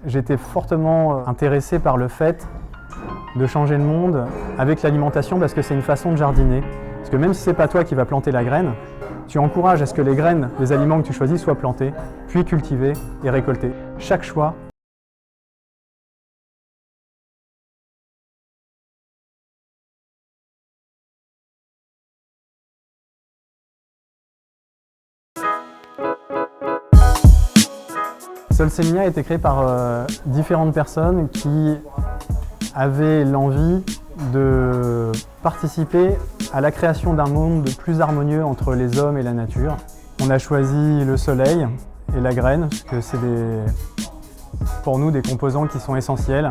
J'étais fortement intéressé par le fait de changer le monde avec l'alimentation parce que c'est une façon de jardiner. Parce que même si ce n'est pas toi qui vas planter la graine, tu encourages à ce que les graines des aliments que tu choisis soient plantées, puis cultivées et récoltées. Chaque choix Solsemia a été créé par différentes personnes qui avaient l'envie de participer à la création d'un monde plus harmonieux entre les hommes et la nature. On a choisi le soleil et la graine, parce que c'est pour nous des composants qui sont essentiels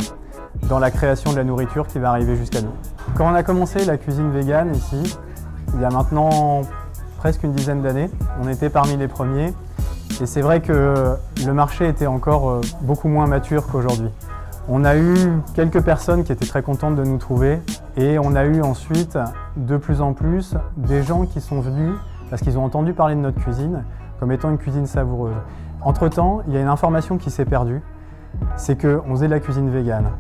dans la création de la nourriture qui va arriver jusqu'à nous. Quand on a commencé la cuisine végane ici, il y a maintenant presque une dizaine d'années, on était parmi les premiers. Et c'est vrai que le marché était encore beaucoup moins mature qu'aujourd'hui. On a eu quelques personnes qui étaient très contentes de nous trouver et on a eu ensuite de plus en plus des gens qui sont venus parce qu'ils ont entendu parler de notre cuisine comme étant une cuisine savoureuse. Entre-temps, il y a une information qui s'est perdue, c'est qu'on faisait de la cuisine végane.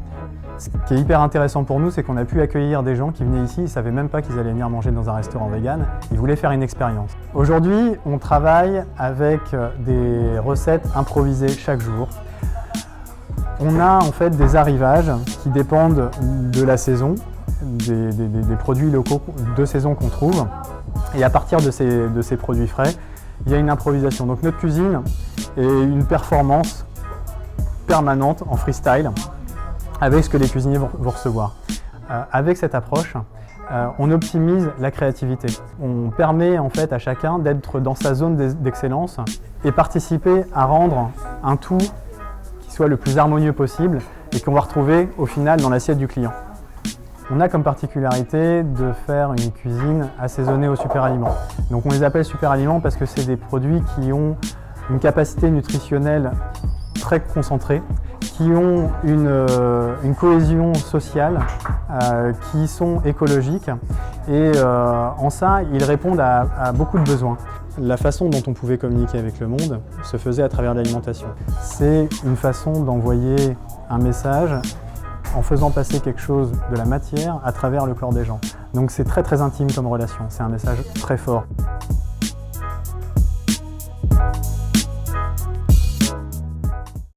Ce qui est hyper intéressant pour nous, c'est qu'on a pu accueillir des gens qui venaient ici, ils ne savaient même pas qu'ils allaient venir manger dans un restaurant vegan, ils voulaient faire une expérience. Aujourd'hui, on travaille avec des recettes improvisées chaque jour. On a en fait des arrivages qui dépendent de la saison, des produits locaux de saison qu'on trouve. Et à partir de ces produits frais, il y a une improvisation. Donc notre cuisine est une performance permanente en freestyle, avec ce que les cuisiniers vont recevoir. Avec cette approche, on optimise la créativité. On permet en fait à chacun d'être dans sa zone d'excellence et participer à rendre un tout qui soit le plus harmonieux possible et qu'on va retrouver au final dans l'assiette du client. On a comme particularité de faire une cuisine assaisonnée aux super aliments. Donc on les appelle super aliments parce que c'est des produits qui ont une capacité nutritionnelle très concentrée, qui ont une cohésion sociale, qui sont écologiques et en ça, ils répondent à beaucoup de besoins. La façon dont on pouvait communiquer avec le monde se faisait à travers l'alimentation. C'est une façon d'envoyer un message en faisant passer quelque chose de la matière à travers le corps des gens. Donc c'est très intime comme relation, c'est un message très fort.